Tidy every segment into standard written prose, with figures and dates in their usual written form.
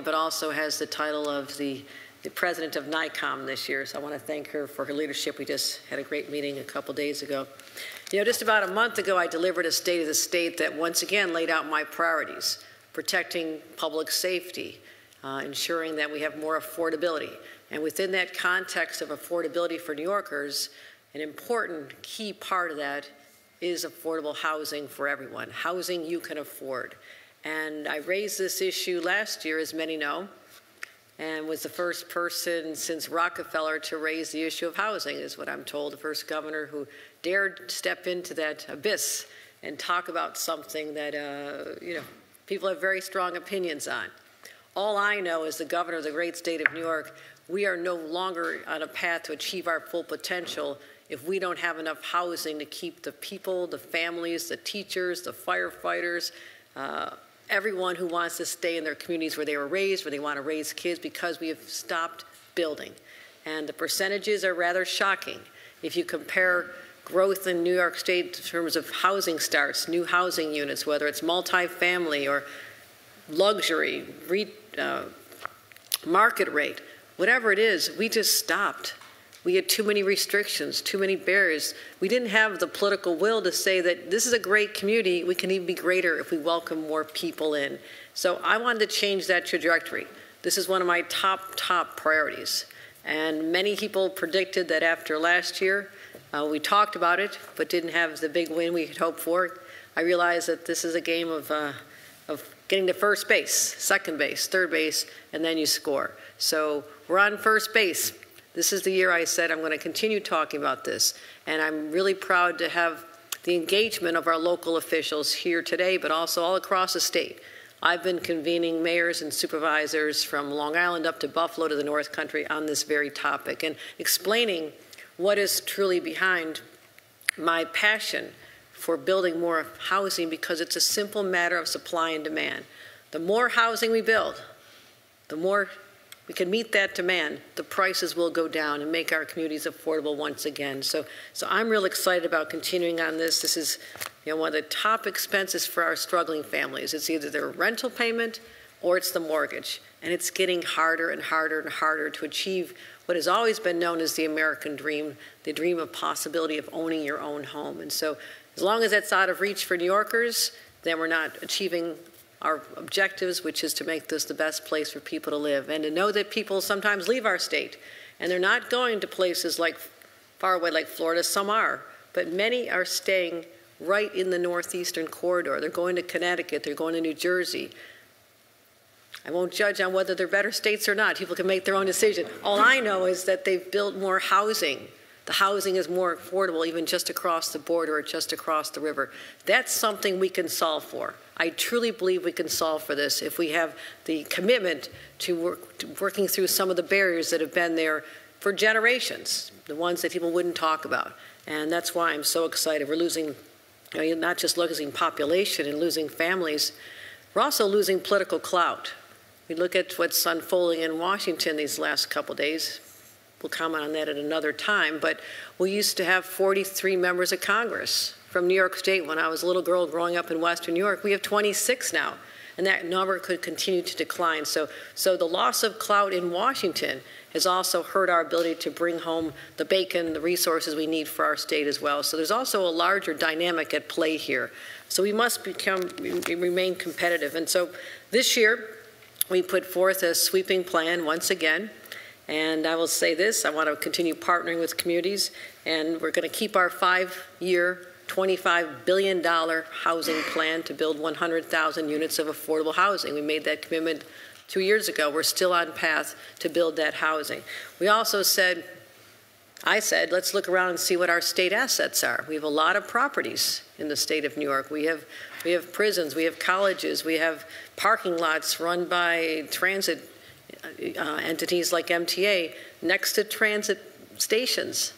but also has the title of the president of NICOM this year. So I want to thank her for her leadership. We just had a great meeting a couple days ago. You know, just about a month ago, I delivered a State of the State that once again laid out my priorities: protecting public safety, ensuring that we have more affordability. And within that context of affordability for New Yorkers, an important key part of that is affordable housing for everyone, housing you can afford. And I raised this issue last year, as many know, and was the first person since Rockefeller to raise the issue of housing, is what I'm told, the first governor who dared step into that abyss and talk about something that, you know, people have very strong opinions on. All I know as the governor of the great state of New York, we are no longer on a path to achieve our full potential if we don't have enough housing to keep the people, the families, the teachers, the firefighters, everyone who wants to stay in their communities where they were raised, where they want to raise kids, because we have stopped building. And the percentages are rather shocking. If you compare growth in New York State in terms of housing starts, new housing units, whether it's multifamily or luxury, market rate, whatever it is, we just stopped. We had too many restrictions, too many barriers. We didn't have the political will to say that this is a great community. We can even be greater if we welcome more people in. So I wanted to change that trajectory. This is one of my top priorities. And many people predicted that after last year, we talked about it, but didn't have the big win we had hoped for. I realized that this is a game of getting to first base, second base, third base, and then you score. So we're on first base. This is the year I said I'm going to continue talking about this, and I'm really proud to have the engagement of our local officials here today, but also all across the state. I've been convening mayors and supervisors from Long Island up to Buffalo to the North Country on this very topic and explaining what is truly behind my passion for building more housing, because it's a simple matter of supply and demand. The more housing we build, the more we can meet that demand, the prices will go down and make our communities affordable once again. So I'm real excited about continuing on this. This is, you know, one of the top expenses for our struggling families. It's either their rental payment or it's the mortgage. And it's getting harder and harder and harder to achieve what has always been known as the American dream, the dream of possibility of owning your own home. And so as long as that's out of reach for New Yorkers, then we're not achieving our objectives, which is to make this the best place for people to live, and to know that people sometimes leave our state and they're not going to places like far away like Florida. Some are, but many are staying right in the northeastern corridor. They're going to Connecticut, they're going to New Jersey. I won't judge on whether they're better states or not. People can make their own decision. All I know is that they've built more housing. The housing is more affordable even just across the border or just across the river. That's something we can solve for. I truly believe we can solve for this if we have the commitment to working through some of the barriers that have been there for generations, the ones that people wouldn't talk about. And that's why I'm so excited. We're losing, you know, not just losing population and losing families, we're also losing political clout. We look at what's unfolding in Washington these last couple days. We'll comment on that at another time, but we used to have 43 members of Congress from New York State when I was a little girl growing up in Western New York. We have 26 now, and that number could continue to decline. So the loss of clout in Washington has also hurt our ability to bring home the bacon, the resources we need for our state as well. So there's also a larger dynamic at play here. So we must remain competitive. And so this year, we put forth a sweeping plan once again. And I will say this, I want to continue partnering with communities, and we're going to keep our 5-year, $25 billion housing plan to build 100,000 units of affordable housing. We made that commitment 2 years ago. We're still on path to build that housing. We also said, I said, let's look around and see what our state assets are. We have a lot of properties in the state of New York. We have prisons, we have colleges, we have parking lots run by transit entities like MTA next to transit stations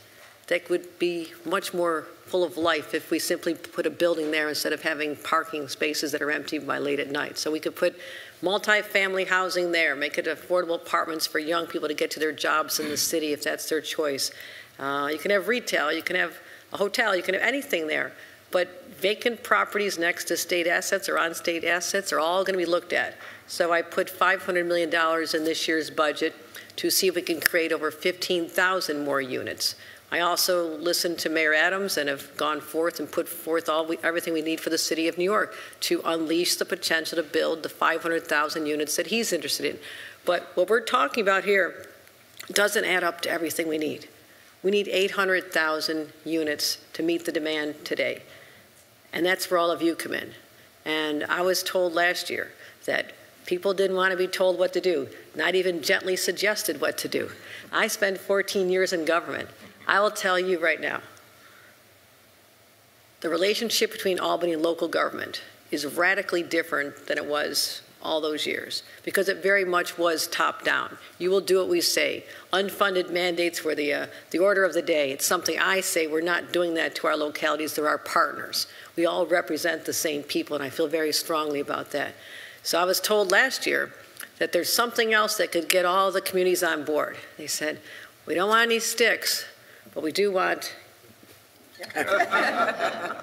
that would be much more full of life if we simply put a building there instead of having parking spaces that are empty by late at night. So we could put multi-family housing there, make it affordable apartments for young people to get to their jobs in the city if that's their choice. You can have retail, you can have a hotel, you can have anything there. But vacant properties next to state assets or on state assets are all going to be looked at. So I put $500 million in this year's budget to see if we can create over 15,000 more units. I also listened to Mayor Adams and have gone forth and put forth everything we need for the city of New York to unleash the potential to build the 500,000 units that he's interested in. But what we're talking about here doesn't add up to everything we need. We need 800,000 units to meet the demand today. And that's where all of you come in. And I was told last year that people didn't want to be told what to do, not even gently suggested what to do. I spent 14 years in government. I will tell you right now, the relationship between Albany and local government is radically different than it was all those years, because it very much was top-down. You will do what we say. Unfunded mandates were the order of the day. It's something I say. We're not doing that to our localities. They're our partners. We all represent the same people, and I feel very strongly about that. So I was told last year that there's something else that could get all the communities on board. They said, we don't want any sticks, but we do want, all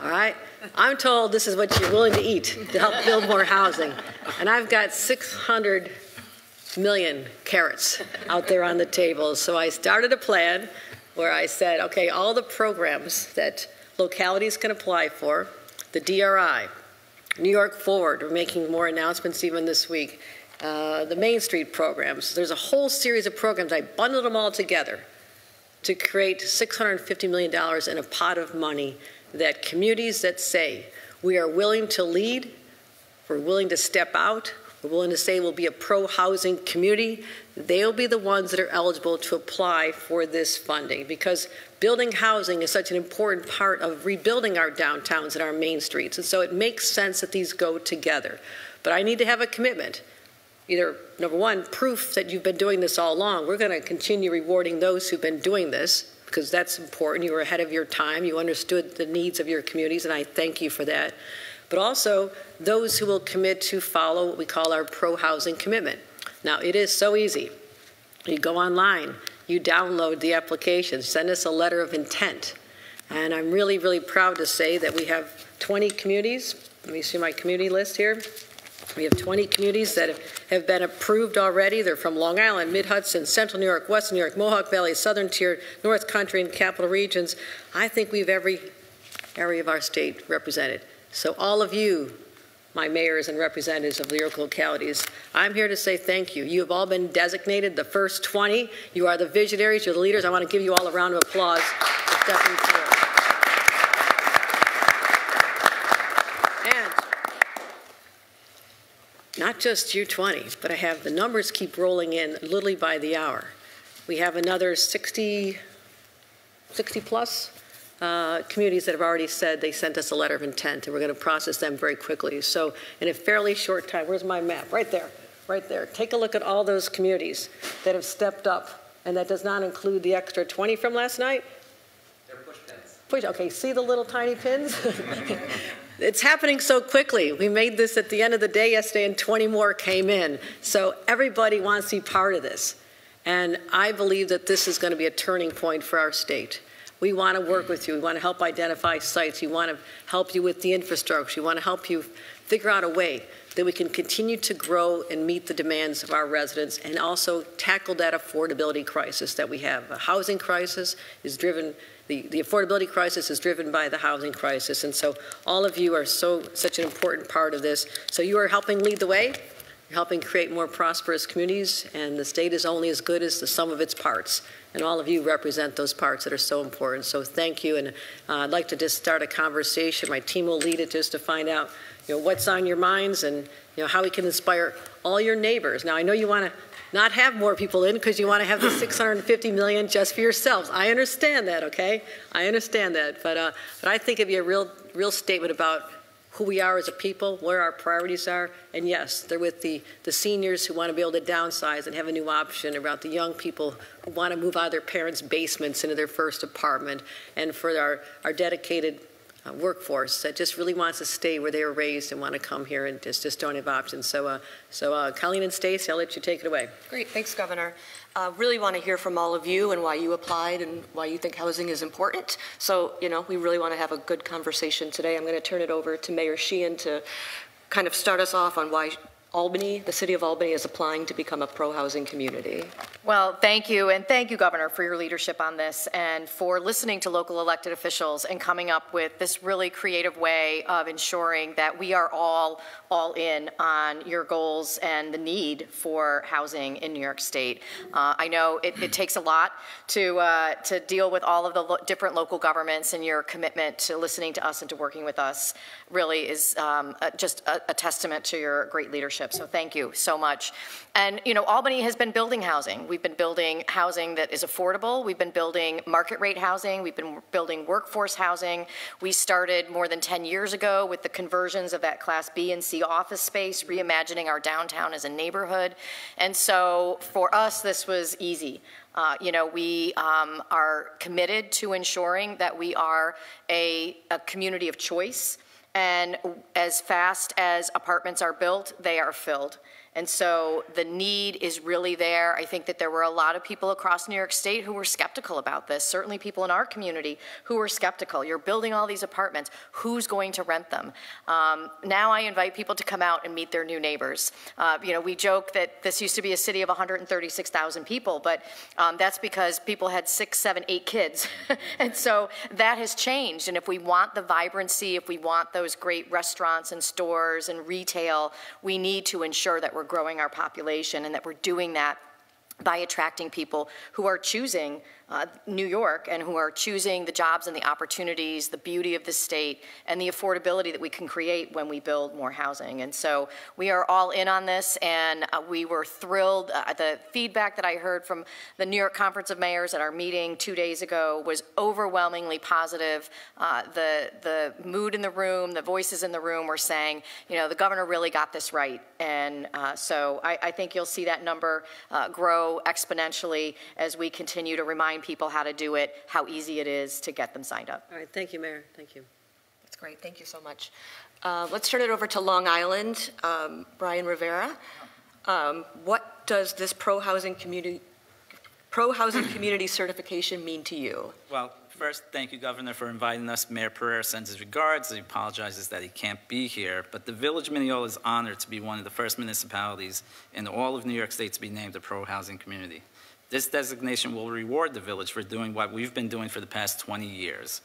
right? I'm told this is what you're willing to eat to help build more housing. And I've got 600 million carrots out there on the table. So I started a plan where I said, okay, all the programs that localities can apply for, the DRI, New York Forward, we're making more announcements even this week, the Main Street programs. There's a whole series of programs. I bundled them all together to create $650 million in a pot of money that communities that say we are willing to lead, we're willing to step out, we're willing to say we'll be a pro-housing community, they'll be the ones that are eligible to apply for this funding, because building housing is such an important part of rebuilding our downtowns and our main streets. And so it makes sense that these go together. But I need to have a commitment. Either, number one, proof that you've been doing this all along. We're going to continue rewarding those who've been doing this, because that's important. You were ahead of your time. You understood the needs of your communities, and I thank you for that. But also, those who will commit to follow what we call our pro-housing commitment. Now, it is so easy. You go online, you download the application, send us a letter of intent. And I'm really, really proud to say that we have 20 communities. Let me see my community list here. We have 20 communities that have been approved already. They're from Long Island, Mid-Hudson, Central New York, Western New York, Mohawk Valley, Southern Tier, North Country, and Capital Regions. I think we have every area of our state represented. So all of you, my mayors and representatives of the local localities, I'm here to say thank you. You have all been designated the first 20. You are the visionaries, you're the leaders. I want to give you all a round of applause for stepping forward. Not just you 20, but I have the numbers keep rolling in literally by the hour. We have another 60 plus communities that have already said they sent us a letter of intent, and we're going to process them very quickly. So in a fairly short time, where's my map? Right there, right there. Take a look at all those communities that have stepped up, and that does not include the extra 20 from last night. They're push pins. Push, okay, see the little tiny pins? It's happening so quickly. We made this at the end of the day yesterday, and 20 more came in. So everybody wants to be part of this. And I believe that this is going to be a turning point for our state. We want to work with you. We want to help identify sites. We want to help you with the infrastructure. We want to help you figure out a way that we can continue to grow and meet the demands of our residents, and also tackle that affordability crisis that we have. The housing crisis is driven, the affordability crisis is driven by the housing crisis. And so all of you are such an important part of this. So you are helping lead the way. You're helping create more prosperous communities, and the state is only as good as the sum of its parts. And all of you represent those parts that are so important. So thank you. And I'd like to just start a conversation. My team will lead it just to find out, what's on your minds, and how we can inspire all your neighbors. Now, I know you want to not have more people in because you want to have the $650 million just for yourselves. I understand that, okay? I understand that. But I think it'd be a real statement about who we are as a people, where our priorities are. And yes, they're with the seniors who want to be able to downsize and have a new option, about the young people who want to move out of their parents' basements into their first apartment, and for our dedicated workforce that just really wants to stay where they were raised and want to come here and just don't have options. So Colleen and Stacey, I'll let you take it away. Great, thanks, Governor. Really want to hear from all of you and why you applied and why you think housing is important. So, we really want to have a good conversation today. I'm going to turn it over to Mayor Sheehan to kind of start us off on why Albany, the city of Albany is applying to become a pro-housing community. Well, thank you, and thank you, Governor, for your leadership on this and for listening to local elected officials and coming up with this really creative way of ensuring that we are all in on your goals and the need for housing in New York State. I know it takes a lot to deal with all of the different local governments, and your commitment to listening to us and to working with us really is just a testament to your great leadership. So thank you so much. And, you know, Albany has been building housing. We've been building housing that is affordable. We've been building market rate housing. We've been building workforce housing. We started more than 10 years ago with the conversions of that Class B and C office space, reimagining our downtown as a neighborhood. And so for us, this was easy. You know, we are committed to ensuring that we are a community of choice. And as fast as apartments are built, they are filled. And so the need is really there. I think that there were a lot of people across New York State who were skeptical about this, certainly people in our community who were skeptical. You're building all these apartments. Who's going to rent them? Now I invite people to come out and meet their new neighbors. You know, we joke that this used to be a city of 136,000 people, but that's because people had 6, 7, 8 kids. And so that has changed. And if we want the vibrancy, if we want those great restaurants and stores and retail, we need to ensure that we're growing our population, and that we're doing that by attracting people who are choosing New York and who are choosing the jobs and the opportunities, the beauty of the state, and the affordability that we can create when we build more housing. And so we are all in on this, and we were thrilled. The feedback that I heard from the New York Conference of Mayors at our meeting 2 days ago was overwhelmingly positive. The mood in the room, the voices in the room were saying, you know, the governor really got this right. And so I think you'll see that number grow exponentially as we continue to remind people how to do it, how easy it is to get them signed up. All right, thank you, Mayor. Thank you. That's great. Thank you so much. Let's turn it over to Long Island. Brian Rivera, what does this pro-housing community certification mean to you? Well, first, thank you, Governor, for inviting us. Mayor Pereira sends his regards. He apologizes that he can't be here. But the Village of Mineola is honored to be one of the first municipalities in all of New York State to be named a pro-housing community. This designation will reward the Village for doing what we've been doing for the past 20 years,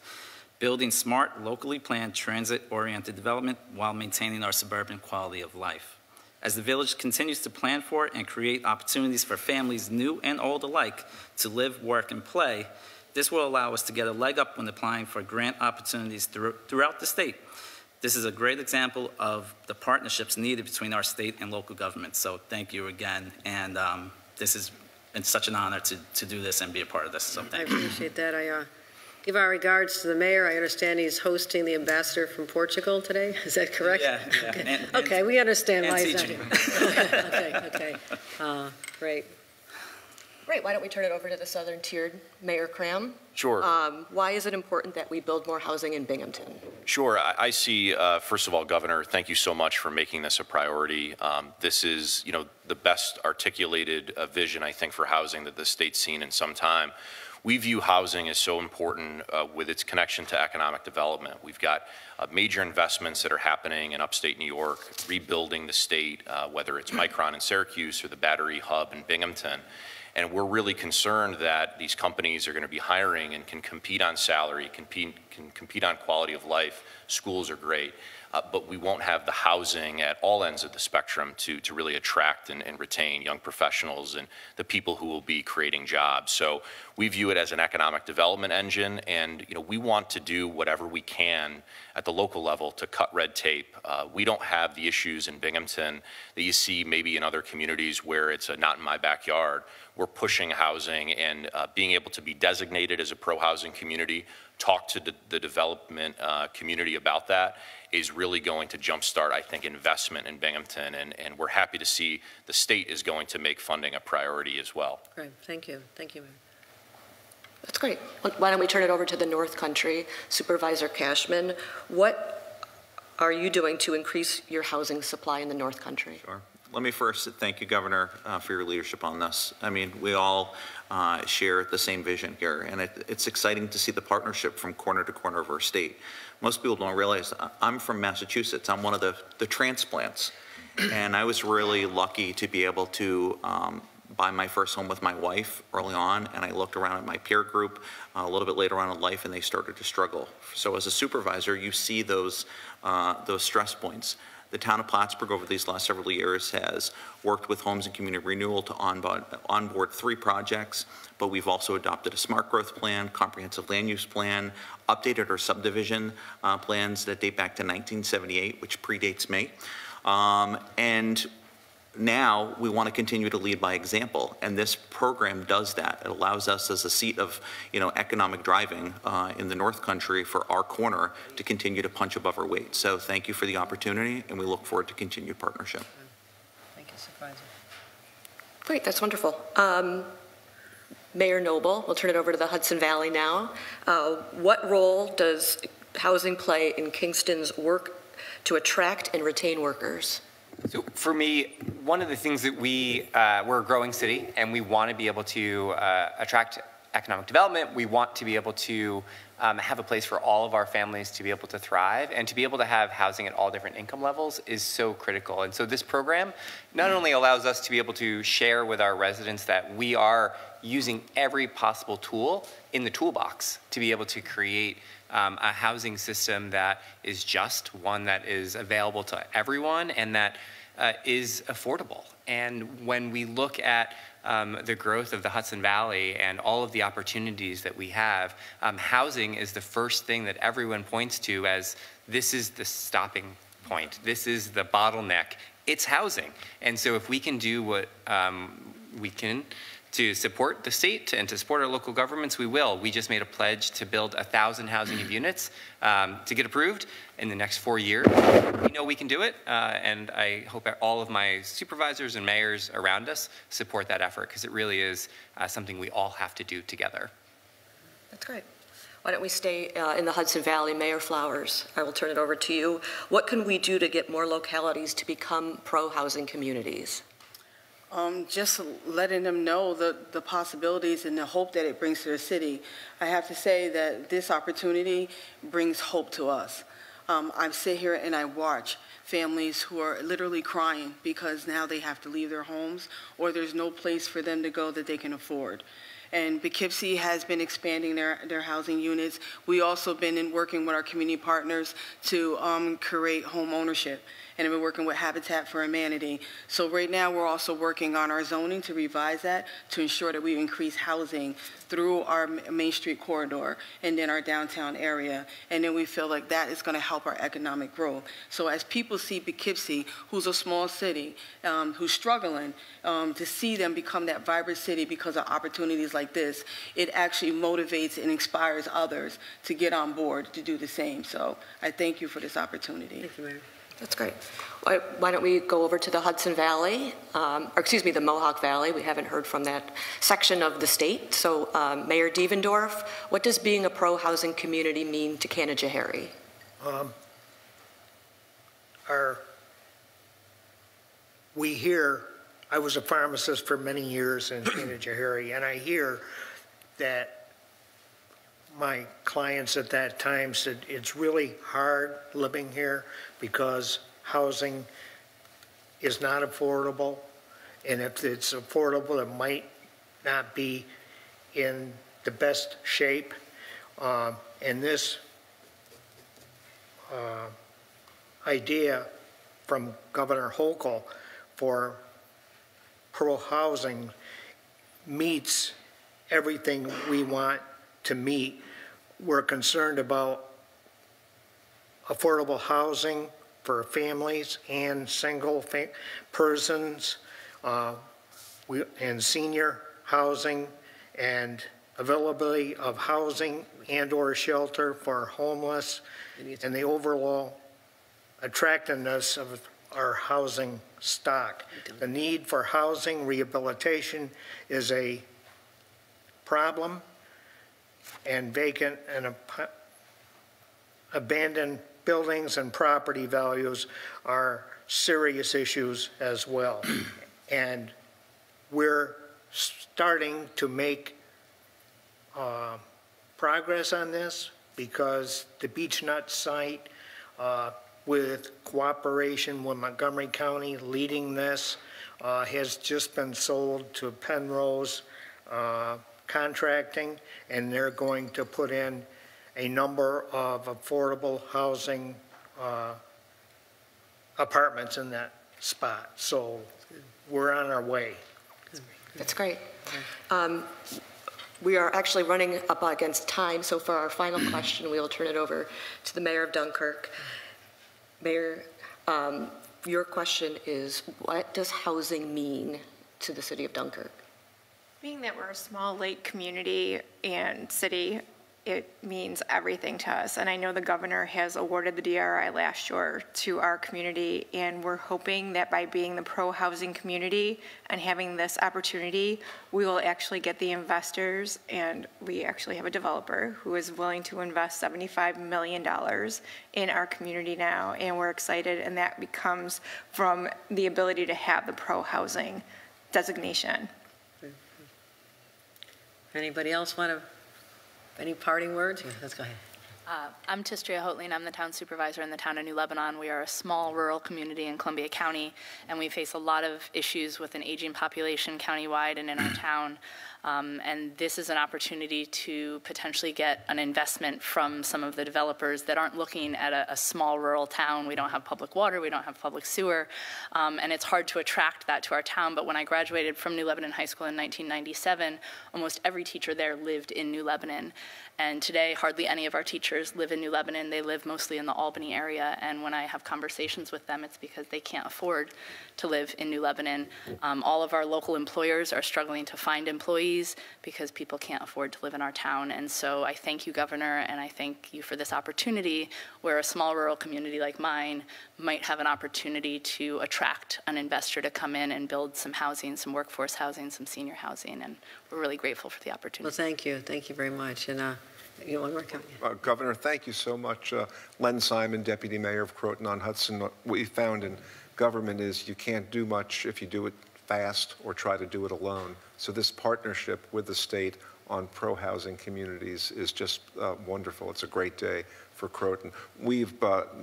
building smart, locally planned, transit-oriented development while maintaining our suburban quality of life. As the Village continues to plan for and create opportunities for families, new and old alike, to live, work, and play, this will allow us to get a leg up when applying for grant opportunities throughout the state. This is a great example of the partnerships needed between our state and local governments. So thank you again, and this is it's such an honor to do this and be a part of this. So thank you. I appreciate that. I give our regards to the mayor. I understand he's hosting the ambassador from Portugal today. Is that correct? Yeah. Okay, okay, we understand why he's not teaching. here. Okay. Great. Great. Why don't we turn it over to the Southern Tiered, Mayor Cram? Sure. Why is it important that we build more housing in Binghamton? Sure. I see, first of all, Governor, thank you so much for making this a priority. This is, you know, the best articulated vision, I think, for housing that the state's seen in some time. We view housing as so important with its connection to economic development. We've got major investments that are happening in upstate New York, rebuilding the state, whether it's Micron in Syracuse or the Battery Hub in Binghamton. And we're really concerned that these companies are going to be hiring and can compete on salary, can compete on quality of life. Schools are great, but we won't have the housing at all ends of the spectrum to really attract and retain young professionals and the people who will be creating jobs. So we view it as an economic development engine, and you know, we want to do whatever we can at the local level to cut red tape. We don't have the issues in Binghamton that you see maybe in other communities where it's a not in my backyard. We're pushing housing and being able to be designated as a pro-housing community, talk to the development community about that is really going to jumpstart, I think, investment in Binghamton, and we're happy to see the state is going to make funding a priority as well. Great, thank you. Thank you, Mayor. That's great. Why don't we turn it over to the North Country, Supervisor Cashman? What are you doing to increase your housing supply in the North Country? Sure. Let me first thank you, Governor, for your leadership on this. I mean, we all share the same vision here, and it's exciting to see the partnership from corner to corner of our state. Most people don't realize I'm from Massachusetts. I'm one of the transplants. And I was really lucky to be able to buy my first home with my wife early on, and I looked around at my peer group a little bit later on in life, and they started to struggle. So as a supervisor, you see those stress points. The town of Plattsburgh over these last several years has worked with Homes and Community Renewal to onboard 3 projects, but we've also adopted a smart growth plan, comprehensive land use plan, updated our subdivision plans that date back to 1978, which predates me. And now we want to continue to lead by example, and this program does that. It allows us as a seat of economic driving in the North Country for our corner to continue to punch above our weight. So thank you for the opportunity, and we look forward to continued partnership. Thank you, Supervisor. Great, that's wonderful. Mayor Noble, we'll turn it over to the Hudson Valley now. What role does housing play in Kingston's work to attract and retain workers? So for me, one of the things that we're a growing city, and we want to be able to attract economic development. We want to be able to have a place for all of our families to be able to thrive, and to be able to have housing at all different income levels is so critical. And so this program not only allows us to be able to share with our residents that we are using every possible tool in the toolbox to be able to create a housing system that is just, one that is available to everyone, and that is affordable. And when we look at the growth of the Hudson Valley and all of the opportunities that we have, housing is the first thing that everyone points to as this is the stopping point. This is the bottleneck. It's housing. And so if we can do what we can to support the state and to support our local governments, we will. We just made a pledge to build 1,000 housing units to get approved in the next 4 years. We know we can do it, and I hope that all of my supervisors and mayors around us support that effort, because it really is something we all have to do together. That's great. Why don't we stay in the Hudson Valley? Mayor Flowers, I will turn it over to you. What can we do to get more localities to become pro-housing communities? Just letting them know the possibilities and the hope that it brings to the city. I have to say that this opportunity brings hope to us. I sit here and I watch families who are literally crying because now they have to leave their homes, or there's no place for them to go that they can afford. And Poughkeepsie has been expanding their housing units. We also been working with our community partners to create home ownership. And have been working with Habitat for Humanity. So right now we're also working on our zoning to revise that to ensure that we increase housing through our Main Street corridor and then our downtown area. And then we feel like that is going to help our economic growth. So as people see Poughkeepsie, who's a small city, who's struggling, to see them become that vibrant city because of opportunities like this, it actually motivates and inspires others to get on board to do the same. So I thank you for this opportunity. Thank you, Mayor. That's great. Why don't we go over to the Hudson Valley, or excuse me, the Mohawk Valley. We haven't heard from that section of the state. So Mayor Devendorf, what does being a pro-housing community mean to Canajoharie? We hear, I was a pharmacist for many years in Canajoharie, and I hear that my clients at that time said it's really hard living here because housing is not affordable, and if it's affordable, it might not be in the best shape. And this idea from Governor Hochul for pro-housing meets everything we want to meet. We're concerned about affordable housing for families and single persons, and senior housing, and availability of housing and/or shelter for homeless, and the overall attractiveness of our housing stock. The need for housing rehabilitation is a problem, and vacant and abandoned buildings and property values are serious issues as well. And we're starting to make progress on this because the Beech Nut site with cooperation with Montgomery County leading this, has just been sold to Penrose Contracting, and they're going to put in a number of affordable housing apartments in that spot. So we're on our way. That's great. We are actually running up against time, so for our final question, we will turn it over to the Mayor of Dunkirk. Mayor, your question is, what does housing mean to the city of Dunkirk? Being that we're a small lake community and city, it means everything to us. And I know the governor has awarded the DRI last year to our community, and we're hoping that by being the pro-housing community and having this opportunity, we will actually get the investors, and we actually have a developer who is willing to invest $75 million in our community now, and we're excited, and that becomes from the ability to have the pro-housing designation. Anybody else want to? Any parting words? Yeah, let's go ahead. I'm Tistria Hochul. I'm the town supervisor in the town of New Lebanon. We are a small rural community in Columbia County, and we face a lot of issues with an aging population countywide and in our town. And this is an opportunity to potentially get an investment from some of the developers that aren't looking at a small rural town. We don't have public water, we don't have public sewer, and it's hard to attract that to our town. But when I graduated from New Lebanon High School in 1997, almost every teacher there lived in New Lebanon. And today, hardly any of our teachers live in New Lebanon. They live mostly in the Albany area. And when I have conversations with them, it's because they can't afford to live in New Lebanon. All of our local employers are struggling to find employees because people can't afford to live in our town. And so I thank you, Governor, and I thank you for this opportunity where a small rural community like mine might have an opportunity to attract an investor to come in and build some housing, some workforce housing, some senior housing. And we're really grateful for the opportunity. Well, thank you. Thank you very much. And you want to comment? Governor, thank you so much. Len Simon, Deputy Mayor of Croton-on-Hudson. What we found in government is you can't do much if you do it fast or try to do it alone. So this partnership with the state on pro-housing communities is just wonderful. It's a great day for Croton. We've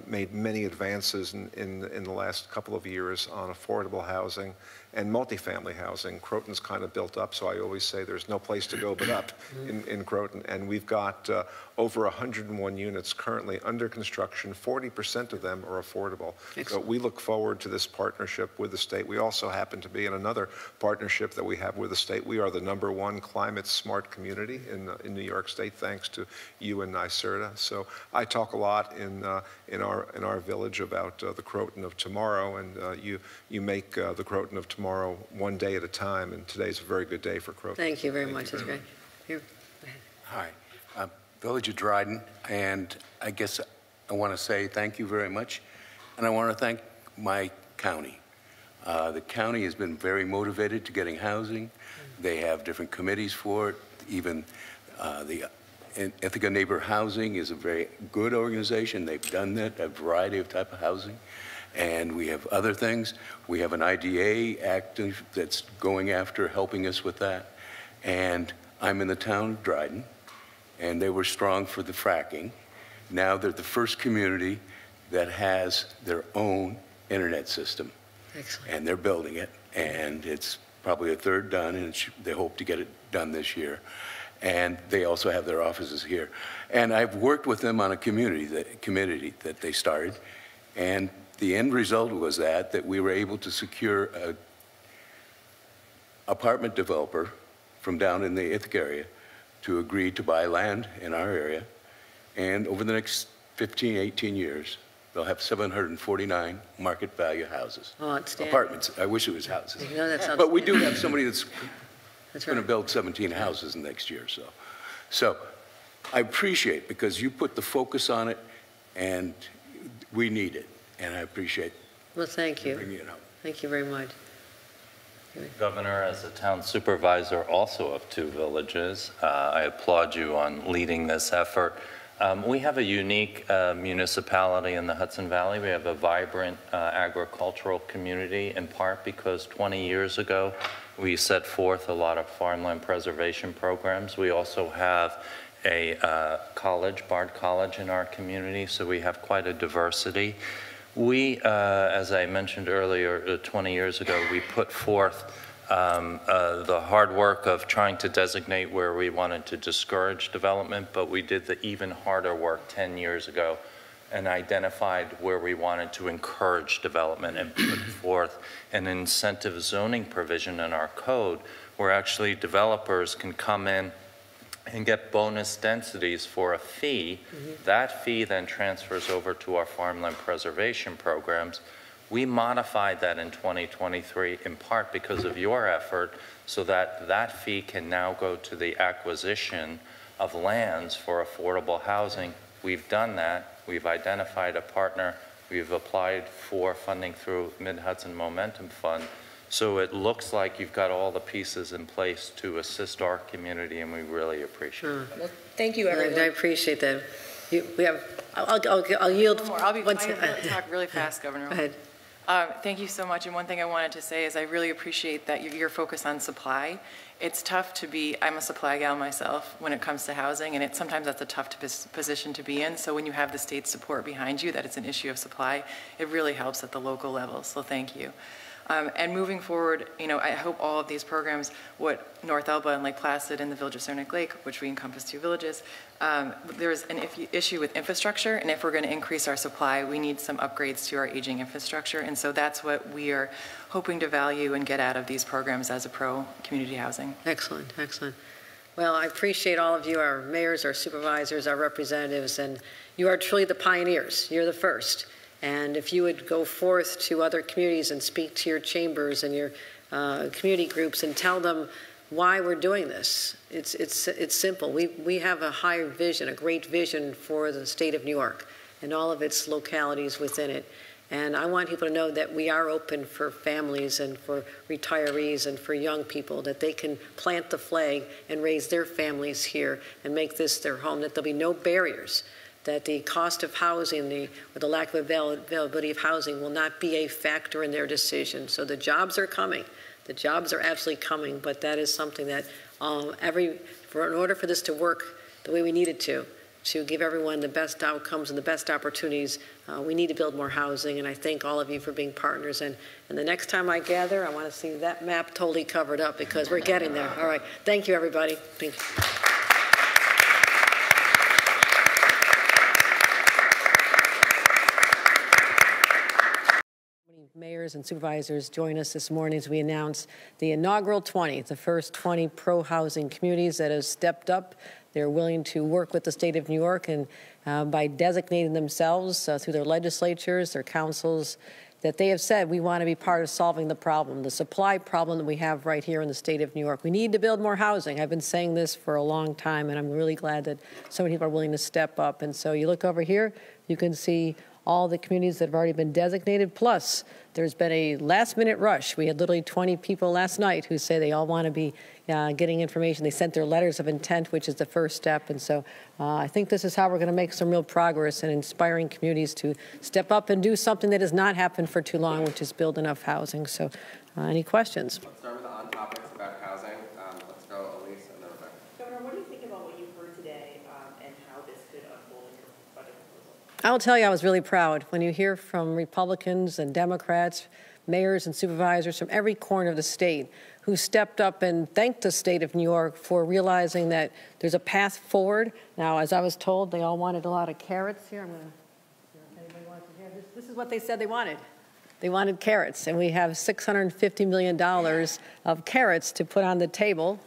made many advances in the last couple of years on affordable housing and multifamily housing. Croton's kind of built up, so I always say there's no place to go but up in Croton. And we've got over 101 units currently under construction. 40% of them are affordable. Excellent. So we look forward to this partnership with the state. We also happen to be in another partnership that we have with the state. We are the #1 climate smart community in New York State, thanks to you and NYSERDA. So I talk a lot in our village about the Croton of tomorrow, and you make the Croton of tomorrow one day at a time, and today's a very good day for Croton. Thank you very much. That's great. Here, go ahead. Hi, Village of Dryden, and I guess I want to say thank you very much, and I want to thank my county. The county has been very motivated to getting housing. They have different committees for it. Even the Ithaca Neighbor Housing is a very good organization. They've done that, a variety of type of housing. And we have other things. We have an IDA active that's going after helping us with that. And I'm in the town of Dryden, and they were strong for the fracking. Now they're the first community that has their own internet system. Excellent. And they're building it, and it's probably a third done, and they hope to get it done this year. And they also have their offices here. And I've worked with them on a community that they started, and the end result was that we were able to secure an apartment developer from down in the Ithaca area to agree to buy land in our area. And over the next 15, 18 years, they'll have 749 market value houses. Oh, outstanding. Apartments. I wish it was houses. No, that's but we do have somebody that's right. going to build 17 houses next year. So I appreciate, because you put the focus on it, and we need it. And I appreciate. Well, thank you. Bringing it up. Thank you very much. Governor, as a town supervisor also of 2 villages, I applaud you on leading this effort. We have a unique municipality in the Hudson Valley. We have a vibrant agricultural community, in part because 20 years ago we set forth a lot of farmland preservation programs. We also have a college, Bard College, in our community, so we have quite a diversity. We, as I mentioned earlier, 20 years ago, we put forth the hard work of trying to designate where we wanted to discourage development, but we did the even harder work 10 years ago and identified where we wanted to encourage development and put forth an incentive zoning provision in our code where actually developers can come in and get bonus densities for a fee. That fee then transfers over to our farmland preservation programs. We modified that in 2023 in part because of your effort so that that fee can now go to the acquisition of lands for affordable housing. We've done that. We've identified a partner. We've applied for funding through Mid-Hudson Momentum Fund. So it looks like you've got all the pieces in place to assist our community, and we really appreciate it. Well, thank you, everyone. I appreciate that. We have. I'll yield. I'll be talk really fast, Governor. Go ahead. Thank you so much. And one thing I wanted to say is I really appreciate that your focus on supply. It's tough to be, I'm a supply gal myself when it comes to housing, and sometimes that's a tough position to be in. So when you have the state's support behind you that it's an issue of supply, it really helps at the local level. So thank you. And moving forward, I hope all of these programs, what North Elba and Lake Placid and the Village of Saranac Lake, which we encompass 2 villages, there's an issue with infrastructure, and if we're going to increase our supply, we need some upgrades to our aging infrastructure, and so that's what we are hoping to value and get out of these programs as a pro-community housing. Excellent, excellent. Well, I appreciate all of you, our mayors, our supervisors, our representatives, and you are truly the pioneers. You're the first. And if you would go forth to other communities and speak to your chambers and your community groups and tell them why we're doing this. It's simple. We have a high vision, a great vision for the state of New York and all of its localities within it. And I want people to know that we are open for families and for retirees and for young people, that they can plant the flag and raise their families here and make this their home, that there'll be no barriers, that the cost of housing or the lack of availability of housing will not be a factor in their decision. So the jobs are coming. The jobs are absolutely coming, but that is something that in order for this to work the way we need it to give everyone the best outcomes and the best opportunities, we need to build more housing, and I thank all of you for being partners. And the next time I gather, I want to see that map totally covered up because we're getting there. All right. Thank you, everybody. Thank you. Mayors and supervisors join us this morning as we announce the inaugural 20, the first 20 pro-housing communities that have stepped up. They're willing to work with the state of New York and by designating themselves through their legislatures, their councils, that they have said we want to be part of solving the problem, the supply problem that we have right here in the state of New York. We need to build more housing. I've been saying this for a long time, and I'm really glad that so many people are willing to step up. And so you look over here, you can see all the communities that have already been designated, plus there's been a last-minute rush. We had literally 20 people last night who say they all want to be getting information. They sent their letters of intent, which is the first step. And so I think this is how we're going to make some real progress in inspiring communities to step up and do something that has not happened for too long, which is build enough housing. So any questions? Let's start with the on-topics about housing. Let's go, Elise, and then Rebecca. Governor, what do you think about what you heard today and how this could unfold in your budget proposal? I'll tell you, I was really proud when you hear from Republicans and Democrats, mayors and supervisors from every corner of the state who stepped up and thanked the state of New York for realizing that there's a path forward. Now, as I was told, they all wanted a lot of carrots here. I'm going to, if anybody wants to hear this, this is what they said they wanted. They wanted carrots, and we have $650 million of carrots to put on the table,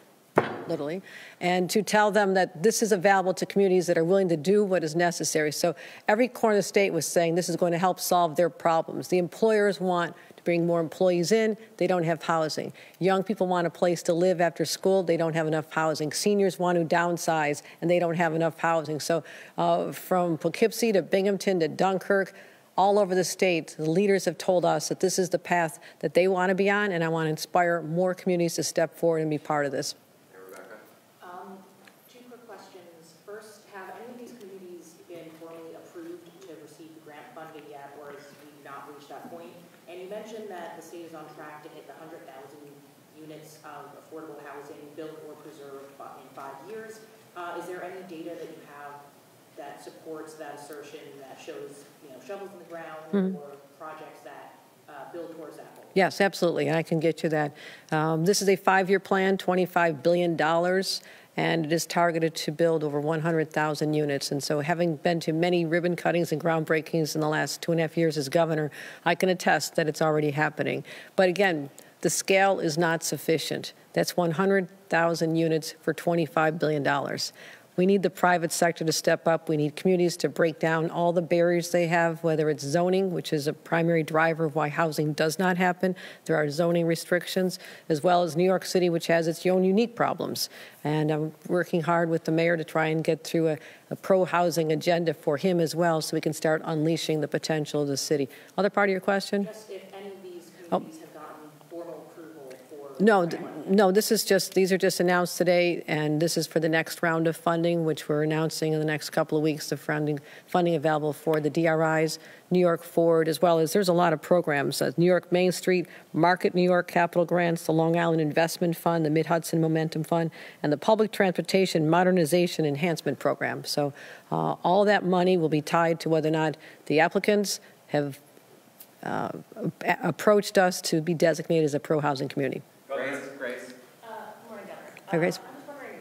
literally, and to tell them that this is available to communities that are willing to do what is necessary. So every corner of the state was saying this is going to help solve their problems. The employers want to bring more employees in. They don't have housing. Young people want a place to live after school. They don't have enough housing. Seniors want to downsize, and they don't have enough housing. So from Poughkeepsie to Binghamton to Dunkirk, all over the state, the leaders have told us that this is the path that they want to be on, and I want to inspire more communities to step forward and be part of this. Two quick questions. First, have any of these communities been formally approved to receive the grant funding yet, or has we not reached that point? And you mentioned that the state is on track to hit the 100,000 units of affordable housing built or preserved in 5 years. Is there any data that you have that supports that assertion, that shows, shovels in the ground or projects that build towards that goal? Yes, absolutely. I can get you that. This is a 5-year plan, $25 billion, and it is targeted to build over 100,000 units. And so having been to many ribbon cuttings and groundbreakings in the last 2.5 years as governor, I can attest that it's already happening. But again, the scale is not sufficient. That's 100,000 units for $25 billion. We need the private sector to step up. We need communities to break down all the barriers they have, whether it's zoning, which is a primary driver of why housing does not happen. There are zoning restrictions, as well as New York City, which has its own unique problems. And I'm working hard with the mayor to try and get through a pro-housing agenda for him as well, so we can start unleashing the potential of the city. Other part of your question? Just if any of these communities have gotten formal approval for... No, these are just announced today, and this is for the next round of funding, which we're announcing in the next couple of weeks, the funding available for the DRIs, New York Forward, as well as there's a lot of programs, New York Main Street, Market New York Capital Grants, the Long Island Investment Fund, the Mid-Hudson Momentum Fund, and the Public Transportation Modernization Enhancement Program. So all that money will be tied to whether or not the applicants have approached us to be designated as a pro-housing community. Grace. Good morning, Governor. Hi, Grace. I'm just wondering,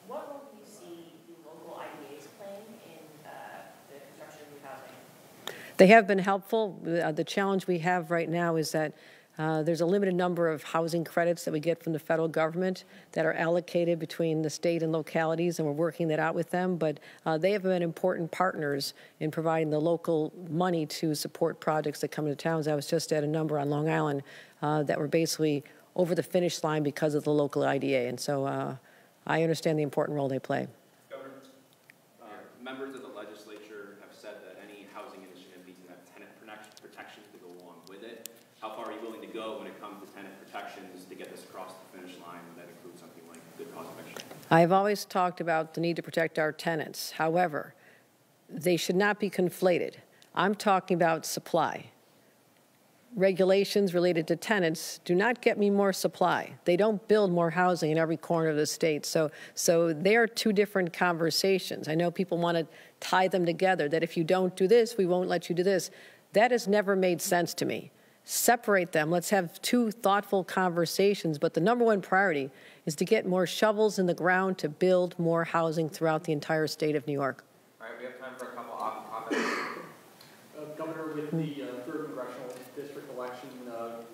what role do you see the local IDAs playing in the construction of new housing? They have been helpful. The challenge we have right now is that there's a limited number of housing credits that we get from the federal government that are allocated between the state and localities, and we're working that out with them. But they have been important partners in providing the local money to support projects that come into towns. I was just at a number on Long Island that were basically over the finish line because of the local IDA. And so I understand the important role they play. Governor, members of the legislature have said that any housing initiative needs to have tenant protections to go along with it. How far are you willing to go when it comes to tenant protections to get this across the finish line? That includes something like good cause eviction. I've always talked about the need to protect our tenants. However, they should not be conflated. I'm talking about supply. Regulations related to tenants do not get me more supply. They don't build more housing in every corner of the state. So they are two different conversations. I know people want to tie them together, that if you don't do this, we won't let you do this. That has never made sense to me. Separate them. Let's have two thoughtful conversations. But the number one priority is to get more shovels in the ground to build more housing throughout the entire state of New York. All right, we have time for a couple of comments. Governor, with the 3rd Congressional District election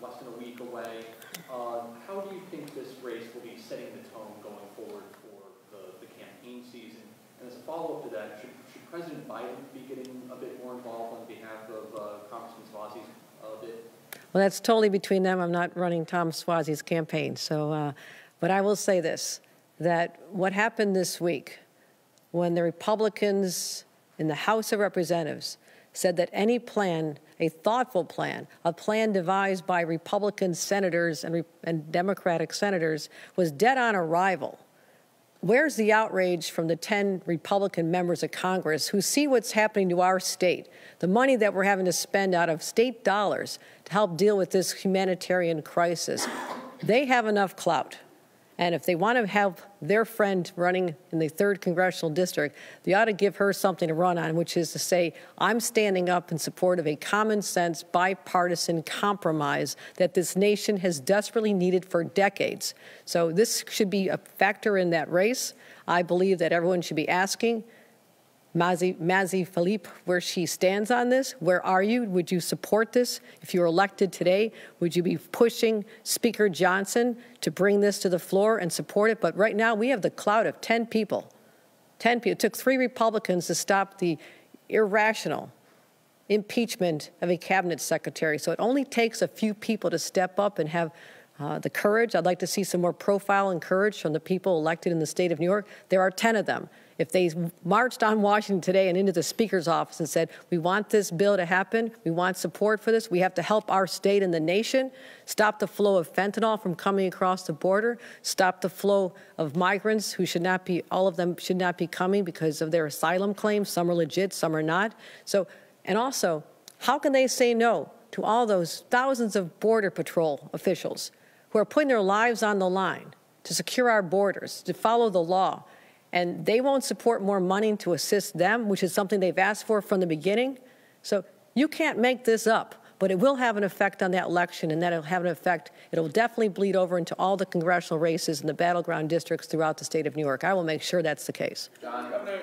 less than a week away, how do you think this race will be setting the tone going forward for the campaign season? And as a follow-up to that, should President Biden be getting a bit more involved on behalf of Congressman Suozzi's bid? Well, that's totally between them. I'm not running Tom Suozzi's campaign. So, but I will say this, that what happened this week when the Republicans in the House of Representatives said that any plan, a thoughtful plan, a plan devised by Republican senators and Democratic senators was dead on arrival. Where's the outrage from the 10 Republican members of Congress who see what's happening to our state, the money that we're having to spend out of state dollars to help deal with this humanitarian crisis? They have enough clout. And if they want to have their friend running in the 3rd Congressional District, they ought to give her something to run on, which is to say, I'm standing up in support of a common sense, bipartisan compromise that this nation has desperately needed for decades. So this should be a factor in that race. I believe that everyone should be asking Mazi Philippe where she stands on this. Where are you? Would you support this? If you were elected today, would you be pushing Speaker Johnson to bring this to the floor and support it? But right now we have the clout of 10 people. 10 people. It took 3 Republicans to stop the irrational impeachment of a cabinet secretary. So it only takes a few people to step up and have the courage. I'd like to see some more profile and courage from the people elected in the state of New York. There are 10 of them. If they marched on Washington today and into the Speaker's office and said, we want this bill to happen, we want support for this, we have to help our state and the nation, stop the flow of fentanyl from coming across the border, stop the flow of migrants who should not be, all of them should not be coming because of their asylum claims. Some are legit, some are not. So, and also, how can they say no to all those thousands of Border Patrol officials who are putting their lives on the line to secure our borders, to follow the law? and they won't support more money to assist them, which is something they've asked for from the beginning. So you can't make this up, but it will have an effect on that election, and that'll have an effect. It'll definitely bleed over into all the congressional races in the battleground districts throughout the state of New York. I will make sure that's the case. John, Governor,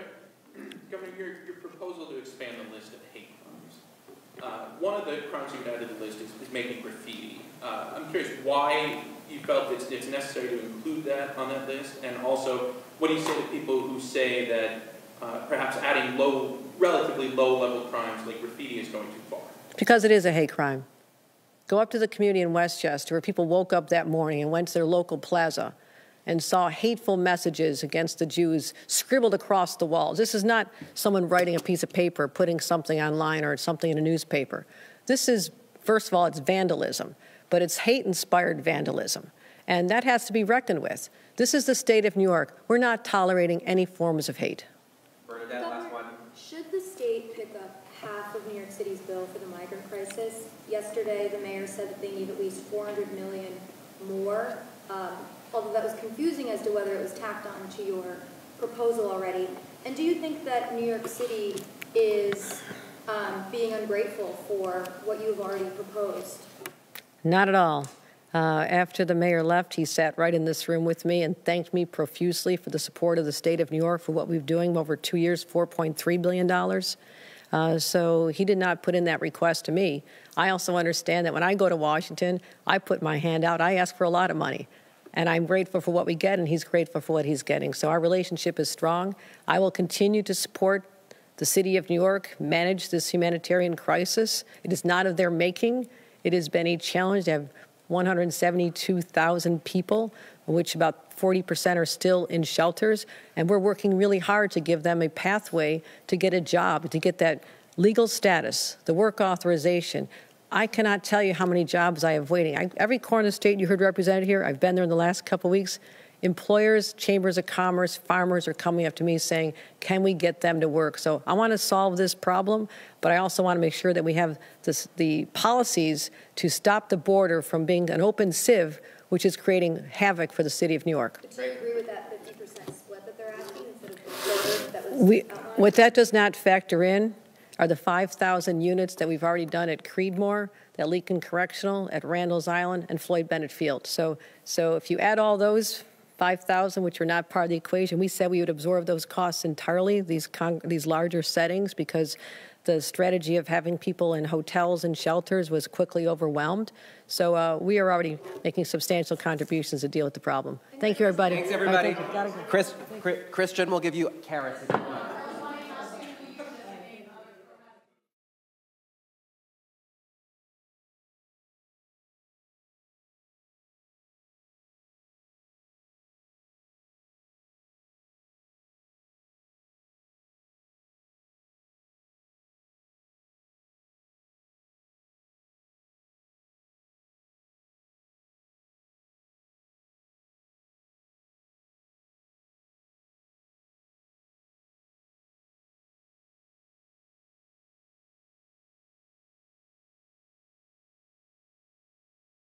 your proposal to expand the list of hate crimes. One of the crimes you've added to the list is making graffiti. I'm curious why you felt it's necessary to include that on that list, and also what do you say to people who say that perhaps adding relatively low-level crimes like graffiti is going too far? Because it is a hate crime. Go up to the community in Westchester where people woke up that morning and went to their local plaza and saw hateful messages against the Jews scribbled across the walls. This is not someone writing a piece of paper, putting something online or something in a newspaper. This is, first of all, it's vandalism, but it's hate-inspired vandalism, and that has to be reckoned with. This is the state of New York. We're not tolerating any forms of hate. Bernadette, last one. Should the state pick up half of New York City's bill for the migrant crisis? Yesterday, the mayor said that they need at least $400 million more, although that was confusing as to whether it was tacked on to your proposal already. And do you think that New York City is being ungrateful for what you've already proposed? Not at all. After the mayor left, he sat right in this room with me and thanked me profusely for the support of the state of New York for what we've doing over 2 years, $4.3 billion. So he did not put in that request to me. I also understand that when I go to Washington, I put my hand out. I ask for a lot of money. And I'm grateful for what we get, and he's grateful for what he's getting. So our relationship is strong. I will continue to support the city of New York manage this humanitarian crisis. It is not of their making. It has been a challenge to have 172,000 people, of which about 40% are still in shelters. And we're working really hard to give them a pathway to get a job, to get that legal status, the work authorization. I cannot tell you how many jobs I have waiting. Every corner of the state you heard represented here, I've been there in the last couple of weeks. Employers, chambers of commerce, farmers are coming up to me saying, can we get them to work? So I want to solve this problem, but I also want to make sure that we have the policies to stop the border from being an open sieve, which is creating havoc for the city of New York. Do you agree with that 50% split that they're asking instead of the third that was outlined? What that does not factor in are the 5,000 units that we've already done at Creedmoor, at Lincoln Correctional, at Randall's Island, and Floyd Bennett Field. So if you add all those 5,000, which are not part of the equation, we said we would absorb those costs entirely, these larger settings, because the strategy of having people in hotels and shelters was quickly overwhelmed. So we are already making substantial contributions to deal with the problem. Thank you, everybody. Thanks, everybody. Christian will give you carrots.